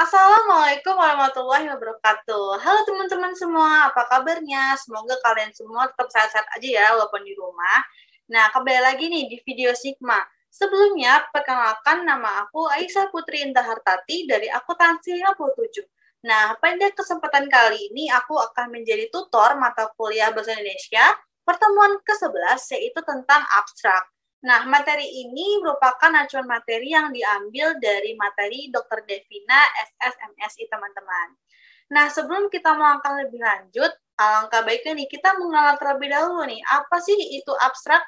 Assalamualaikum warahmatullahi wabarakatuh. Halo teman-teman semua, apa kabarnya? Semoga kalian semua tetap sehat-sehat aja ya, walaupun di rumah. Nah, kembali lagi nih di video Sigma. Sebelumnya, perkenalkan nama aku Aisyah Putri Indah Hartati dari Akuntansi 57. Nah, pada kesempatan kali ini aku akan menjadi tutor mata kuliah Bahasa Indonesia pertemuan ke-11, yaitu tentang abstrak. Nah, materi ini merupakan acuan materi yang diambil dari materi Dr. Devina SSMSI, teman-teman. Nah, sebelum kita melangkah lebih lanjut, alangkah baiknya nih kita mengenal terlebih dahulu nih, apa sih itu abstrak?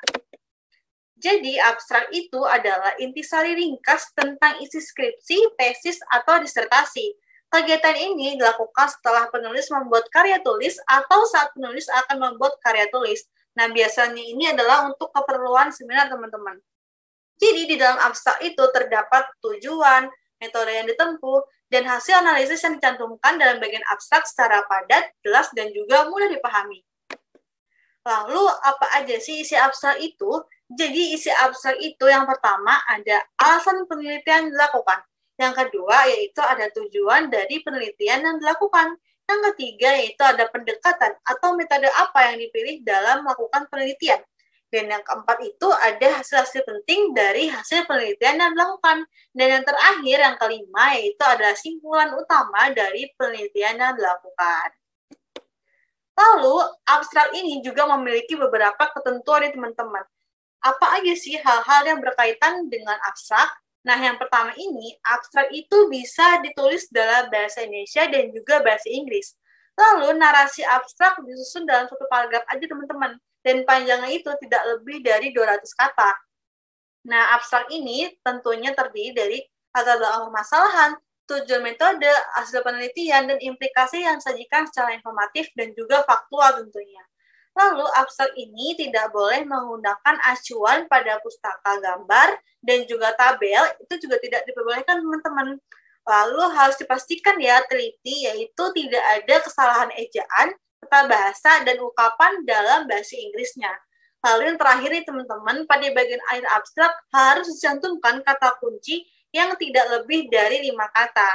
Jadi, abstrak itu adalah intisari ringkas tentang isi skripsi, tesis, atau disertasi. Kegiatan ini dilakukan setelah penulis membuat karya tulis atau saat penulis akan membuat karya tulis. Nah, biasanya ini adalah untuk keperluan seminar, teman-teman. Jadi, di dalam abstrak itu terdapat tujuan, metode yang ditempuh, dan hasil analisis yang dicantumkan dalam bagian abstrak secara padat, jelas, dan juga mudah dipahami. Lalu, apa aja sih isi abstrak itu? Jadi, isi abstrak itu yang pertama ada alasan penelitian dilakukan. Yang kedua, yaitu ada tujuan dari penelitian yang dilakukan. Yang ketiga, yaitu ada pendekatan atau metode apa yang dipilih dalam melakukan penelitian. Dan yang keempat itu ada hasil-hasil penting dari hasil penelitian yang dilakukan. Dan yang terakhir, yang kelima, yaitu adalah simpulan utama dari penelitian yang dilakukan. Lalu, abstrak ini juga memiliki beberapa ketentuan nih, teman-teman. Apa aja sih hal-hal yang berkaitan dengan abstrak? Nah, yang pertama ini, abstrak itu bisa ditulis dalam bahasa Indonesia dan juga bahasa Inggris. Lalu, narasi abstrak disusun dalam satu paragraf aja, teman-teman. Dan panjangnya itu tidak lebih dari 200 kata. Nah, abstrak ini tentunya terdiri dari latar belakang permasalahan, tujuan metode, hasil penelitian, dan implikasi yang disajikan secara informatif dan juga faktual tentunya. Lalu, abstrak ini tidak boleh menggunakan acuan pada pustaka gambar dan juga tabel, itu juga tidak diperbolehkan, teman-teman. Lalu, harus dipastikan ya, teliti, yaitu tidak ada kesalahan ejaan, tata bahasa, dan ungkapan dalam bahasa Inggrisnya. Lalu yang terakhir nih, teman-teman, pada bagian akhir abstrak harus dicantumkan kata kunci yang tidak lebih dari 5 kata.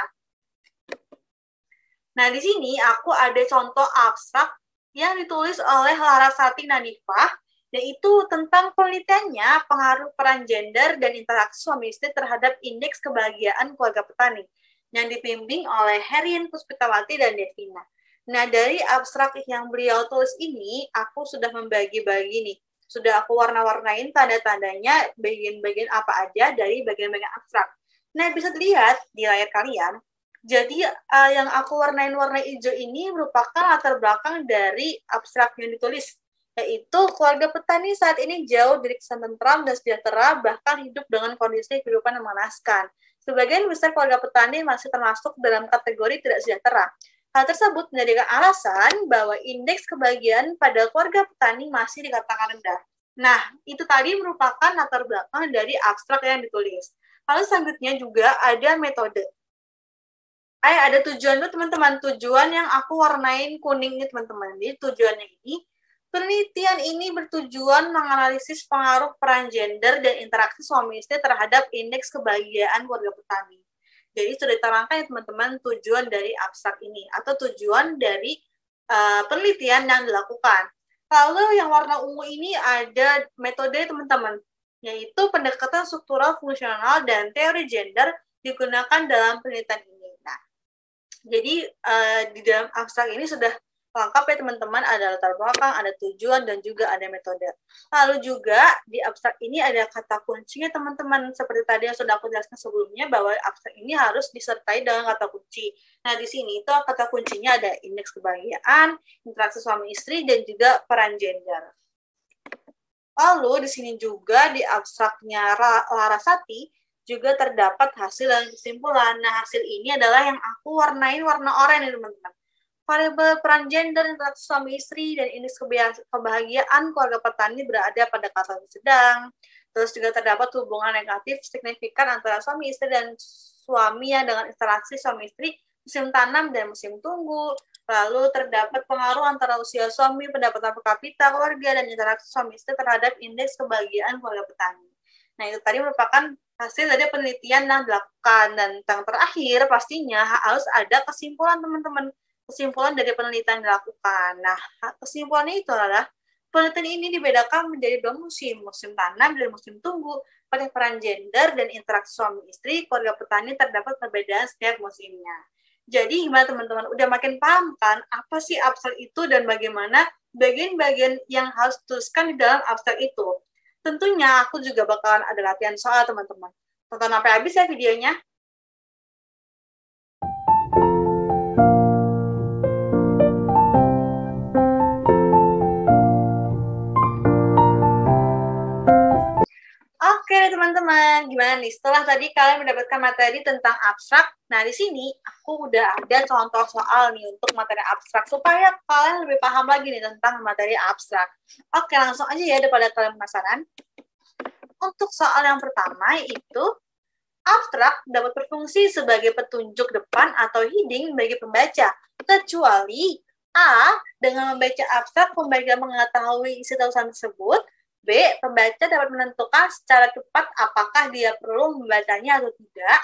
Nah, di sini aku ada contoh abstrak yang ditulis oleh Larasati Nanifah, yaitu tentang penelitiannya pengaruh peran gender dan interaksi suami istri terhadap indeks kebahagiaan keluarga petani, yang dibimbing oleh Herian Puspitawati dan Devina. Nah, dari abstrak yang beliau tulis ini, aku sudah membagi-bagi nih. Sudah aku warna-warnain tanda-tandanya bagian-bagian apa aja dari bagian-bagian abstrak. Nah, bisa dilihat di layar kalian. Jadi, yang aku warnain warna hijau ini merupakan latar belakang dari abstrak yang ditulis, yaitu keluarga petani saat ini jauh dari kesan tentram dan sejahtera, bahkan hidup dengan kondisi kehidupan yang mengenaskan. Sebagian besar keluarga petani masih termasuk dalam kategori tidak sejahtera. Hal tersebut menjadikan alasan bahwa indeks kebahagiaan pada keluarga petani masih dikatakan rendah. Nah, itu tadi merupakan latar belakang dari abstrak yang ditulis. Lalu selanjutnya juga ada metode. Ada tujuan tuh, teman-teman. Tujuan yang aku warnain kuning nih, teman-teman. Jadi tujuannya ini, penelitian ini bertujuan menganalisis pengaruh peran gender dan interaksi suami istri terhadap indeks kebahagiaan keluarga petani. Jadi sudah diterangkan ya, teman-teman, tujuan dari abstrak ini atau tujuan dari penelitian yang dilakukan. Lalu yang warna ungu ini ada metode, teman-teman, yaitu pendekatan struktural fungsional dan teori gender digunakan dalam penelitian ini. Nah, jadi di dalam abstrak ini sudah lengkap ya, teman-teman, ada latar belakang, ada tujuan, dan juga ada metode. Lalu juga di abstrak ini ada kata kuncinya, teman-teman. Seperti tadi yang sudah aku jelaskan sebelumnya, bahwa abstrak ini harus disertai dengan kata kunci. Nah, di sini itu kata kuncinya ada indeks kebahagiaan, interaksi suami istri, dan juga peran gender. Lalu di sini juga di abstraknya Larasati juga terdapat hasil dan kesimpulan. Nah, hasil ini adalah yang aku warnain warna oranye, teman-teman. Variabel peran gender, interaksi suami istri, dan indeks kebahagiaan keluarga petani berada pada kata sedang. Terus juga terdapat hubungan negatif signifikan antara suami istri dan suami yang dengan interaksi suami istri musim tanam dan musim tunggu. Lalu terdapat pengaruh antara usia suami, pendapatan per kapita keluarga, dan interaksi suami istri terhadap indeks kebahagiaan keluarga petani. Nah, itu tadi merupakan hasil dari penelitian yang dilakukan. Dan yang terakhir, pastinya harus ada kesimpulan, teman-teman. Kesimpulan dari penelitian yang dilakukan. Nah, kesimpulannya itu adalah penelitian ini dibedakan menjadi 2 musim, musim tanam dan musim tumbuh. Pada peran gender dan interaksi suami istri, keluarga petani terdapat perbedaan setiap musimnya. Jadi gimana teman-teman? Udah makin paham kan apa sih abstrak itu dan bagaimana bagian-bagian yang harus dituliskan di dalam abstrak itu? Tentunya aku juga bakalan ada latihan soal teman-teman. Tonton sampai habis ya videonya. Oke teman-teman, gimana nih? Setelah tadi kalian mendapatkan materi tentang abstrak, nah di sini aku udah ada contoh soal nih untuk materi abstrak supaya kalian lebih paham lagi nih tentang materi abstrak. Oke, langsung aja ya daripada kalian penasaran. Untuk soal yang pertama yaitu abstrak dapat berfungsi sebagai petunjuk depan atau heading bagi pembaca, kecuali A. Dengan membaca abstrak, pembaca mengetahui isi tulisan tersebut. B. Pembaca dapat menentukan secara cepat apakah dia perlu membacanya atau tidak.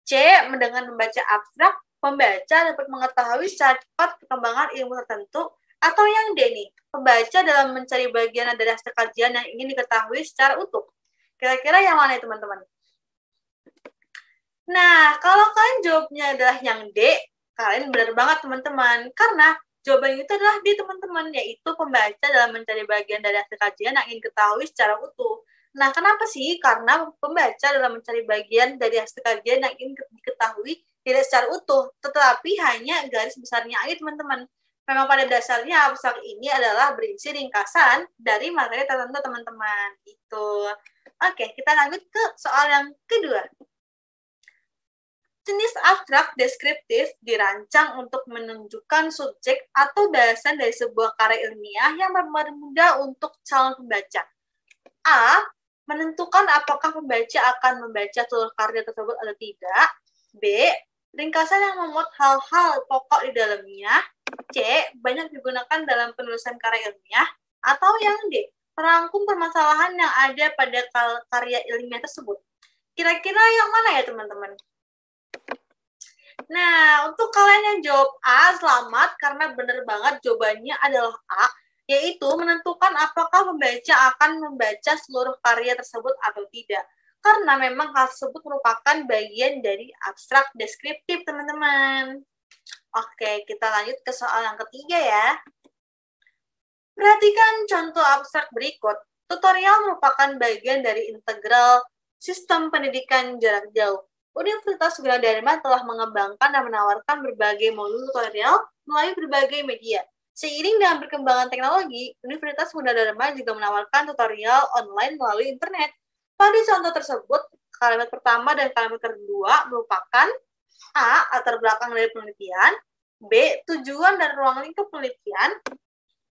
C. Dengan membaca abstrak, pembaca dapat mengetahui secara cepat perkembangan ilmu tertentu. Atau yang D nih, pembaca dalam mencari bagian dari hasil kajian yang ingin diketahui secara utuh. Kira-kira yang mana ya teman-teman? Nah, kalau kalian jawabnya adalah yang D, kalian benar banget teman-teman. Karena jawabannya itu adalah D teman-teman, yaitu pembaca dalam mencari bagian dari hasil kajian yang ingin diketahui secara utuh. Nah, kenapa sih? Karena pembaca dalam mencari bagian dari hasil kajian yang ingin diketahui tidak secara utuh, tetapi hanya garis besarnya aja teman-teman. Memang pada dasarnya abstrak ini adalah berisi ringkasan dari materi tertentu teman-teman. Gitu. Oke, kita lanjut ke soal yang kedua. Jenis abstrak deskriptif dirancang untuk menunjukkan subjek atau bahasan dari sebuah karya ilmiah yang bermudah untuk calon pembaca. A. Menentukan apakah pembaca akan membaca seluruh karya tersebut atau tidak. B. Ringkasan yang memuat hal-hal pokok di dalamnya. C. Banyak digunakan dalam penulisan karya ilmiah. Atau yang D. Merangkum permasalahan yang ada pada karya ilmiah tersebut. Kira-kira yang mana ya teman-teman? Nah, untuk kalian yang jawab A, selamat karena benar banget jawabannya adalah A, yaitu menentukan apakah pembaca akan membaca seluruh karya tersebut atau tidak. Karena memang hal tersebut merupakan bagian dari abstrak deskriptif, teman-teman. Oke, kita lanjut ke soal yang ketiga ya. Perhatikan contoh abstrak berikut. Tutorial merupakan bagian dari integral sistem pendidikan jarak jauh. Universitas Gunadarma telah mengembangkan dan menawarkan berbagai modul tutorial melalui berbagai media. Seiring dengan perkembangan teknologi, Universitas Gunadarma juga menawarkan tutorial online melalui internet. Pada contoh tersebut, kalimat pertama dan kalimat kedua merupakan A. Latar belakang dari penelitian, B. Tujuan dan ruang lingkup penelitian,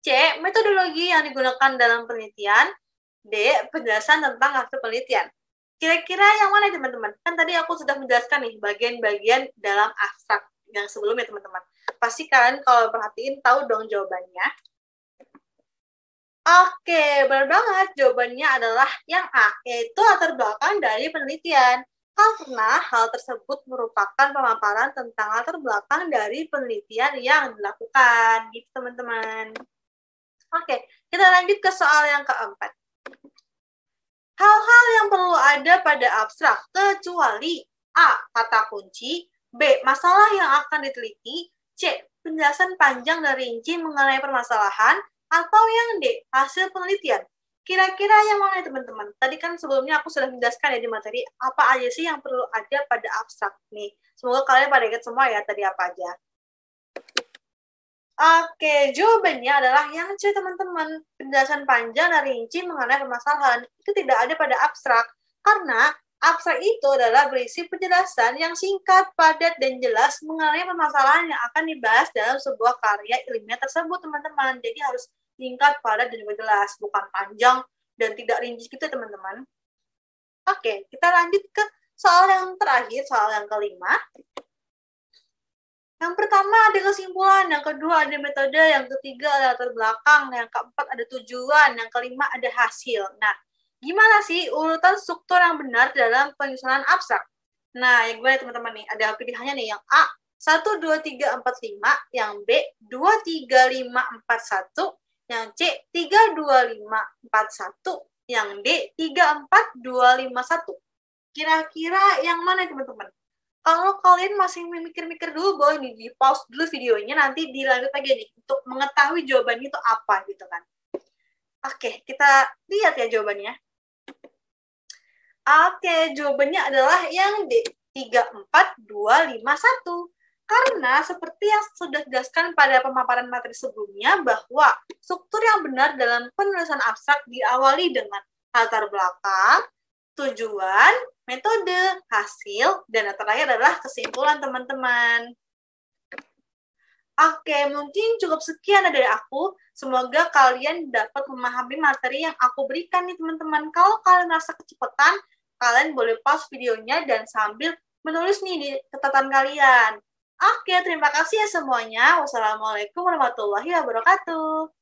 C. Metodologi yang digunakan dalam penelitian, D. Penjelasan tentang hasil penelitian. Kira-kira yang mana teman-teman? Kan tadi aku sudah menjelaskan nih bagian-bagian dalam abstrak yang sebelumnya teman-teman. Pasti kalian kalau perhatiin tahu dong jawabannya. Oke, benar banget. Jawabannya adalah yang A, yaitu latar belakang dari penelitian. Karena hal tersebut merupakan pemaparan tentang latar belakang dari penelitian yang dilakukan. Gitu teman-teman. Oke, kita lanjut ke soal yang keempat. Hal-hal yang perlu ada pada abstrak, kecuali A. Kata kunci, B. Masalah yang akan diteliti, C. Penjelasan panjang dan rinci mengenai permasalahan, atau yang D. Hasil penelitian. Kira-kira yang mana teman-teman? Tadi kan sebelumnya aku sudah menjelaskan ya di materi, apa aja sih yang perlu ada pada abstrak nih. Semoga kalian pada ingat semua ya tadi apa aja. Oke, jawabannya adalah yang C, teman-teman. Penjelasan panjang dan rinci mengenai permasalahan itu tidak ada pada abstrak. Karena abstrak itu adalah berisi penjelasan yang singkat, padat, dan jelas mengenai permasalahan yang akan dibahas dalam sebuah karya ilmiah tersebut, teman-teman. Jadi harus singkat, padat, dan juga jelas. Bukan panjang dan tidak rinci gitu, teman-teman. Oke, kita lanjut ke soal yang terakhir, soal yang kelima. Yang pertama ada kesimpulan, yang kedua ada metode, yang ketiga ada latar belakang, yang keempat ada tujuan, yang kelima ada hasil. Nah, Gimana sih urutan struktur yang benar dalam penyusunan abstrak? Nah, yang gue teman-teman nih, ada pilihannya nih, yang A, 1, 2, 3, 4, 5, yang B, 2, 3, 5, 4, 1, yang C, 3, 2, 5, 4, 1, yang D, 3, 4, 2, 5, 1. Kira-kira yang mana teman-teman? Kalau kalian masih mikir-mikir dulu, boleh nih di pause dulu videonya, nanti dilanjut lagi nih untuk mengetahui jawabannya itu apa gitu kan. Oke, kita lihat ya jawabannya. Oke, jawabannya adalah yang D, 3, 4, 2, 5, 1. Karena seperti yang sudah dijelaskan pada pemaparan materi sebelumnya, bahwa struktur yang benar dalam penulisan abstrak diawali dengan latar belakang, tujuan, metode, hasil, dan yang terakhir adalah kesimpulan teman-teman. Oke, mungkin cukup sekian dari aku. Semoga kalian dapat memahami materi yang aku berikan nih teman-teman. Kalau kalian merasa kecepatan, kalian boleh pause videonya dan sambil menulis nih di catatan kalian. Oke, terima kasih ya semuanya. Wassalamualaikum warahmatullahi wabarakatuh.